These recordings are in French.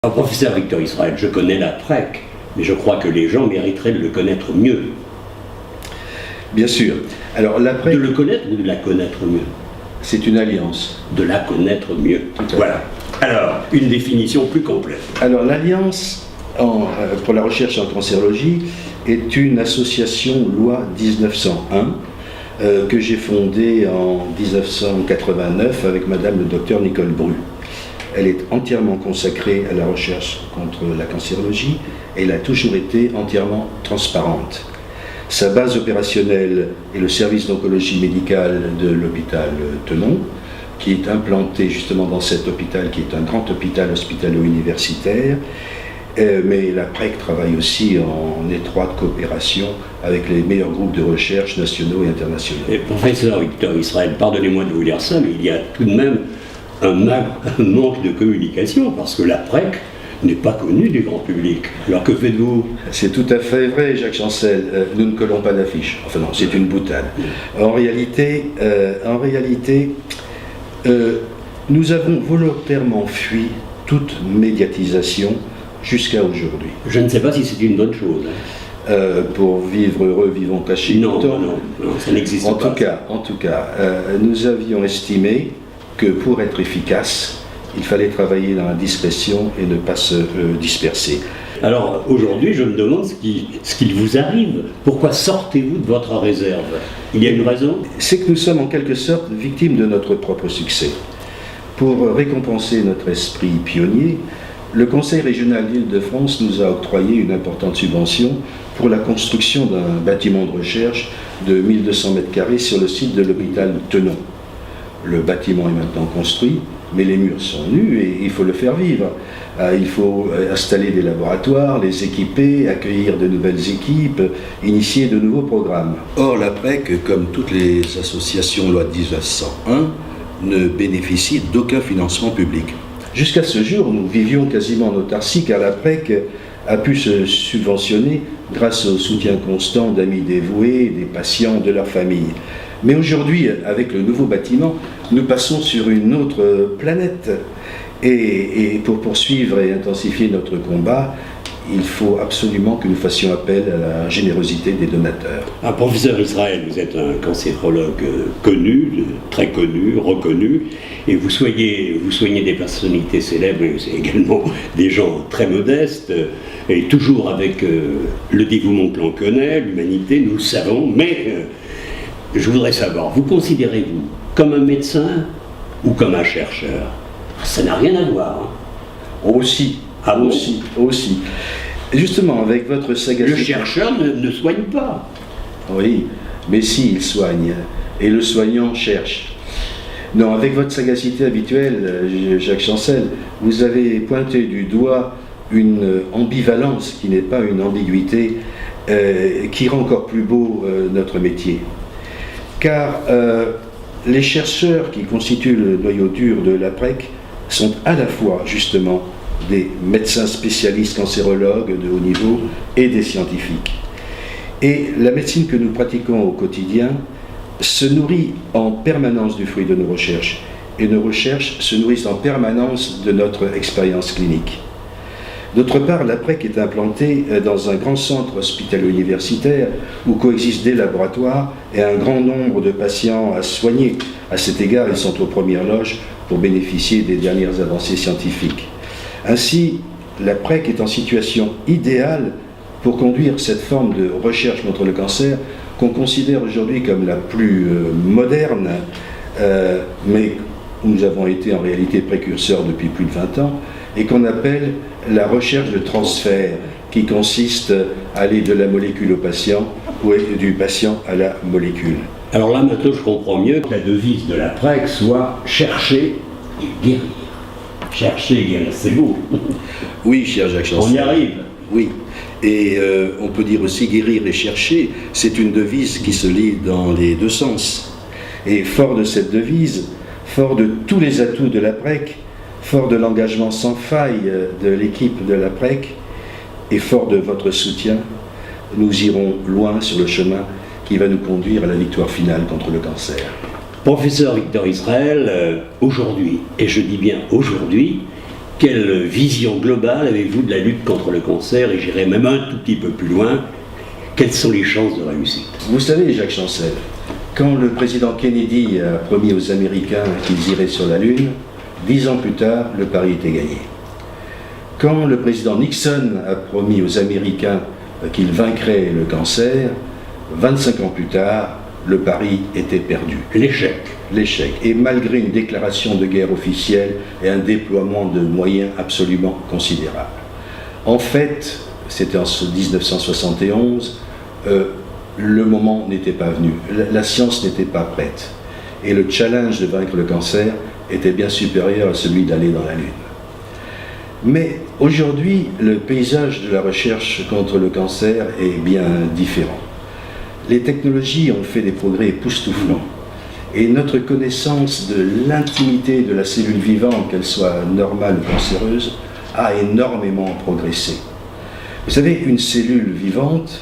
Alors, professeur Victor Israël, je connais la PREC, mais je crois que les gens mériteraient de le connaître mieux. Bien sûr. Alors, la PREC... De le connaître ou de la connaître mieux? C'est une alliance. De la connaître mieux. Voilà. Alors, une définition plus complète. Alors, l'Alliance pour la recherche en cancérologie est une association loi 1901 que j'ai fondée en 1989 avec Madame le docteur Nicole Bru. Elle est entièrement consacrée à la recherche contre la cancérologie et elle a toujours été entièrement transparente. Sa base opérationnelle est le service d'oncologie médicale de l'hôpital Tenon, qui est implanté justement dans cet hôpital, qui est un grand hôpital hospitalo-universitaire. Mais la PREC travaille aussi en étroite coopération avec les meilleurs groupes de recherche nationaux et internationaux. Et professeur Victor Israël, pardonnez-moi de vous dire ça, mais il y a tout de même un manque de communication, parce que la PREC n'est pas connue du grand public. Alors que faites-vous? C'est tout à fait vrai, Jacques Chancel. Nous ne collons pas d'affiches. Enfin non, c'est une boutade. En réalité, nous avons volontairement fui toute médiatisation jusqu'à aujourd'hui. Je ne sais pas si c'est une bonne chose. Pour vivre heureux, vivons cachés. Non, ça n'existe pas. En tout cas, nous avions estimé que pour être efficace, il fallait travailler dans la discrétion et ne pas se disperser. Alors aujourd'hui, je me demande ce qu'il vous arrive. Pourquoi sortez-vous de votre réserve? Il y a une raison? C'est que nous sommes en quelque sorte victimes de notre propre succès. Pour récompenser notre esprit pionnier, le Conseil régional d'Île-de-France nous a octroyé une importante subvention pour la construction d'un bâtiment de recherche de 1200 m² sur le site de l'hôpital Tenon. Le bâtiment est maintenant construit, mais les murs sont nus et il faut le faire vivre. Il faut installer des laboratoires, les équiper, accueillir de nouvelles équipes, initier de nouveaux programmes. Or, la PREC, comme toutes les associations loi 1901, ne bénéficie d'aucun financement public. Jusqu'à ce jour, nous vivions quasiment en autarcie, car la PREC a pu se subventionner grâce au soutien constant d'amis dévoués, des patients, de leurs familles. Mais aujourd'hui, avec le nouveau bâtiment, nous passons sur une autre planète. Et pour poursuivre et intensifier notre combat, il faut absolument que nous fassions appel à la générosité des donateurs. Ah, professeur Israël, vous êtes un cancérologue connu, très connu, reconnu, et vous soignez des personnalités célèbres, mais également des gens très modestes, et toujours avec le dévouement que l'on connaît, l'humanité, nous le savons, mais je voudrais savoir, vous considérez-vous comme un médecin ou comme un chercheur? Ça n'a rien à voir. Hein. Aussi. Ah bon? Aussi. Justement, avec votre sagacité... Le chercheur ne soigne pas. Oui, mais si, il soigne. Et le soignant cherche. Non, avec votre sagacité habituelle, Jacques Chancel, vous avez pointé du doigt une ambivalence qui n'est pas une ambiguïté, qui rend encore plus beau notre métier. Car les chercheurs qui constituent le noyau dur de la PREC sont à la fois, justement, des médecins spécialistes cancérologues de haut niveau et des scientifiques. Et la médecine que nous pratiquons au quotidien se nourrit en permanence du fruit de nos recherches. Et nos recherches se nourrissent en permanence de notre expérience clinique. D'autre part, la PREC est implantée dans un grand centre hospitalo-universitaire où coexistent des laboratoires et un grand nombre de patients à soigner. À cet égard, ils sont aux premières loges pour bénéficier des dernières avancées scientifiques. Ainsi, la PREC est en situation idéale pour conduire cette forme de recherche contre le cancer qu'on considère aujourd'hui comme la plus moderne, mais où nous avons été en réalité précurseurs depuis plus de 20 ans, et qu'on appelle la recherche de transfert, qui consiste à aller de la molécule au patient ou du patient à la molécule. Alors là, maintenant, je comprends mieux que la devise de la PREC soit « chercher et guérir ». Chercher et guérir, c'est beau. Oui, cher Jacques Chancel. On y arrive. Oui. Et on peut dire aussi guérir et chercher, c'est une devise qui se lit dans les deux sens. Et fort de cette devise, fort de tous les atouts de la PREC, fort de l'engagement sans faille de l'équipe de la PREC, et fort de votre soutien, nous irons loin sur le chemin qui va nous conduire à la victoire finale contre le cancer. Professeur Victor Israël, aujourd'hui, et je dis bien aujourd'hui, quelle vision globale avez-vous de la lutte contre le cancer? Et j'irai même un tout petit peu plus loin. Quelles sont les chances de réussite? Vous savez, Jacques Chancel, quand le président Kennedy a promis aux Américains qu'ils iraient sur la Lune, 10 ans plus tard, le pari était gagné. Quand le président Nixon a promis aux Américains qu'il vaincrait le cancer, 25 ans plus tard, le pari était perdu. L'échec. L'échec. Et malgré une déclaration de guerre officielle et un déploiement de moyens absolument considérables. En fait, c'était en 1971, le moment n'était pas venu. La science n'était pas prête. Et le challenge de vaincre le cancer était bien supérieur à celui d'aller dans la Lune. Mais aujourd'hui, le paysage de la recherche contre le cancer est bien différent. Les technologies ont fait des progrès époustouflants. Et notre connaissance de l'intimité de la cellule vivante, qu'elle soit normale ou cancéreuse, a énormément progressé. Vous savez, une cellule vivante,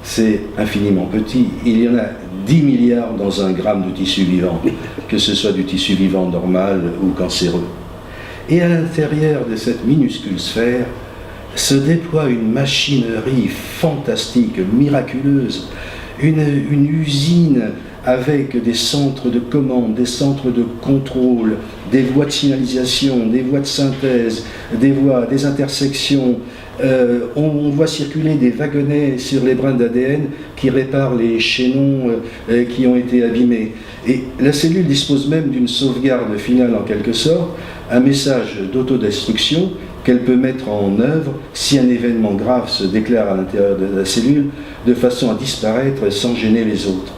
c'est infiniment petit. Il y en a 10 milliards dans un gramme de tissu vivant, que ce soit du tissu vivant normal ou cancéreux. Et à l'intérieur de cette minuscule sphère se déploie une machinerie fantastique, miraculeuse, une usine avec des centres de commande, des centres de contrôle, des voies de signalisation, des voies de synthèse, des intersections. On voit circuler des wagonnets sur les brins d'ADN qui réparent les chaînons qui ont été abîmés. Et la cellule dispose même d'une sauvegarde finale en quelque sorte, un message d'autodestruction qu'elle peut mettre en œuvre si un événement grave se déclare à l'intérieur de la cellule, de façon à disparaître sans gêner les autres.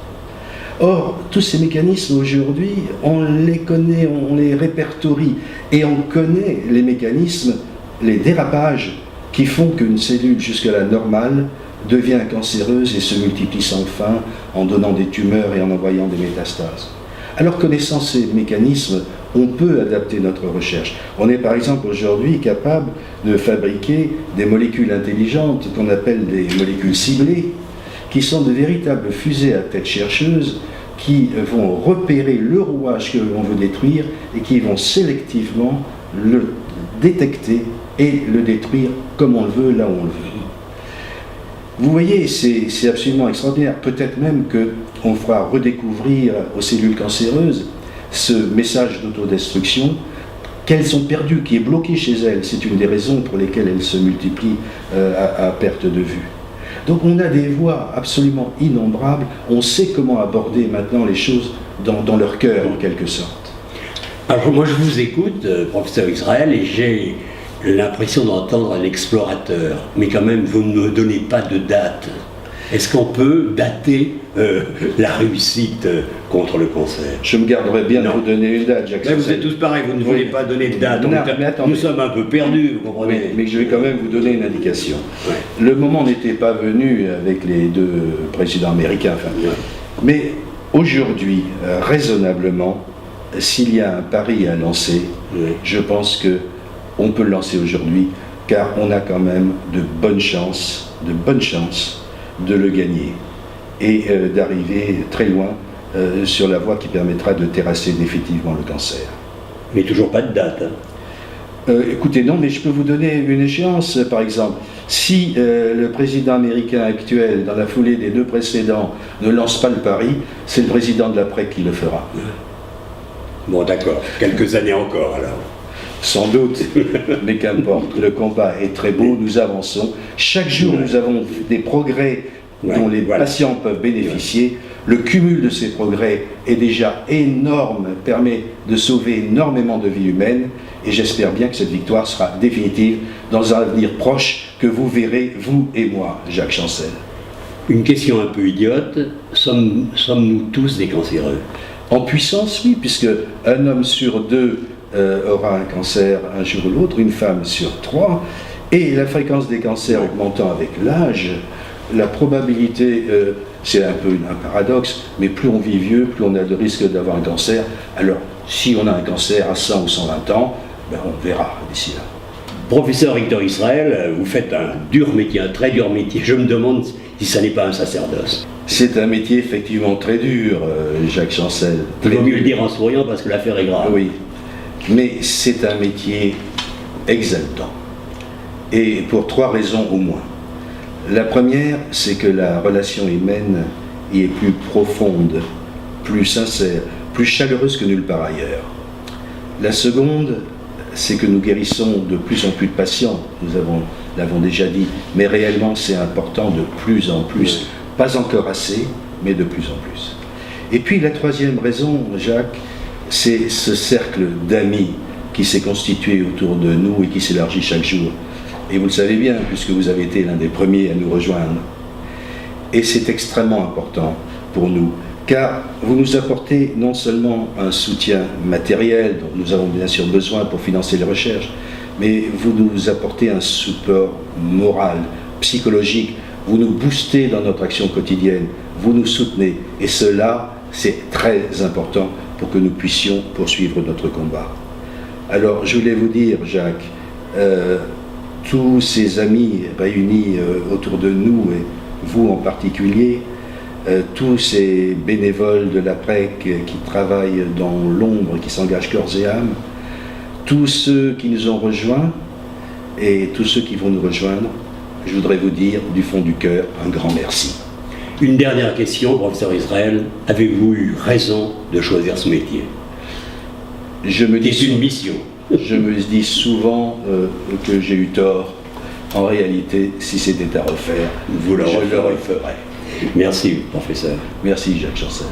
Or, tous ces mécanismes aujourd'hui, on les connaît, on les répertorie, et on connaît les mécanismes, les dérapages qui font qu'une cellule jusque-là normale devient cancéreuse et se multiplie sans fin en donnant des tumeurs et en envoyant des métastases. Alors, connaissant ces mécanismes, on peut adapter notre recherche. On est par exemple aujourd'hui capable de fabriquer des molécules intelligentes qu'on appelle des molécules ciblées, qui sont de véritables fusées à tête chercheuse qui vont repérer le rouage que l'on veut détruire et qui vont sélectivement le détecter et le détruire comme on le veut, là où on le veut. Vous voyez, c'est absolument extraordinaire. Peut-être même qu'on fera redécouvrir aux cellules cancéreuses ce message d'autodestruction qu'elles ont perdu, qui est bloqué chez elles. C'est une des raisons pour lesquelles elles se multiplient à perte de vue. Donc on a des voies absolument innombrables. On sait comment aborder maintenant les choses dans leur cœur, en quelque sorte. Alors moi je vous écoute, professeur Israël, et j'ai l'impression d'entendre un explorateur. Mais quand même, vous ne me donnez pas de date. Est-ce qu'on peut dater la réussite contre le cancer? Je me garderai bien de vous donner une date, Jacques. Mais vous êtes tous pareils, vous ne voulez pas donner de date. Nous sommes un peu perdus, vous comprenez. Mais je vais quand même vous donner une indication. Ouais. Le moment n'était pas venu avec les deux présidents américains. Mais aujourd'hui, raisonnablement, s'il y a un pari à lancer, je pense qu'on peut le lancer aujourd'hui, car on a quand même de bonnes chances de le gagner et d'arriver très loin sur la voie qui permettra de terrasser définitivement le cancer. Mais toujours pas de date. Écoutez, non, mais je peux vous donner une échéance, par exemple. Si le président américain actuel, dans la foulée des deux précédents, ne lance pas le pari, c'est le président de l'après qui le fera. Bon, d'accord. Quelques années encore, alors. Sans doute, mais qu'importe, le combat est très beau, nous avançons. Chaque jour, nous avons des progrès dont les patients peuvent bénéficier. Le cumul de ces progrès est déjà énorme, permet de sauver énormément de vies humaines, et j'espère bien que cette victoire sera définitive dans un avenir proche que vous verrez, vous et moi, Jacques Chancel. Une question un peu idiote, sommes-nous tous des cancéreux? En puissance, oui, puisque un homme sur deux aura un cancer un jour ou l'autre, une femme sur 3, et la fréquence des cancers augmentant avec l'âge, la probabilité, c'est un peu un paradoxe, mais plus on vit vieux, plus on a de risque d'avoir un cancer. Alors, si on a un cancer à 100 ou 120 ans, ben on verra d'ici là. Professeur Victor Israël, vous faites un dur métier, un très dur métier. Je me demande si ça n'est pas un sacerdoce. C'est un métier effectivement très dur, Jacques Chancel. Il vaut mieux le dire en souriant parce que l'affaire est grave. Oui. Mais c'est un métier exaltant. Et pour 3 raisons au moins. La première, c'est que la relation humaine y est plus profonde, plus sincère, plus chaleureuse que nulle part ailleurs. La seconde, c'est que nous guérissons de plus en plus de patients, l'avons déjà dit, mais réellement c'est important de plus en plus, pas encore assez, mais de plus en plus. Et puis la troisième raison, Jacques, c'est ce cercle d'amis qui s'est constitué autour de nous et qui s'élargit chaque jour. Et vous le savez bien, puisque vous avez été l'un des premiers à nous rejoindre. Et c'est extrêmement important pour nous, car vous nous apportez non seulement un soutien matériel, dont nous avons bien sûr besoin pour financer les recherches, mais vous nous apportez un support moral, psychologique, vous nous boostez dans notre action quotidienne, vous nous soutenez, et cela, c'est très important pour que nous puissions poursuivre notre combat. Alors, je voulais vous dire, Jacques, tous ces amis réunis autour de nous, et vous en particulier, tous ces bénévoles de la PREC qui travaillent dans l'ombre, qui s'engagent corps et âme, tous ceux qui nous ont rejoints et tous ceux qui vont nous rejoindre, je voudrais vous dire du fond du cœur un grand merci. Une dernière question, professeur Israël. Avez-vous eu raison de choisir ce métier? C'est une mission. Je me dis souvent que j'ai eu tort. En réalité, si c'était à refaire, je le referai. Merci, professeur. Merci, Jacques Chancel.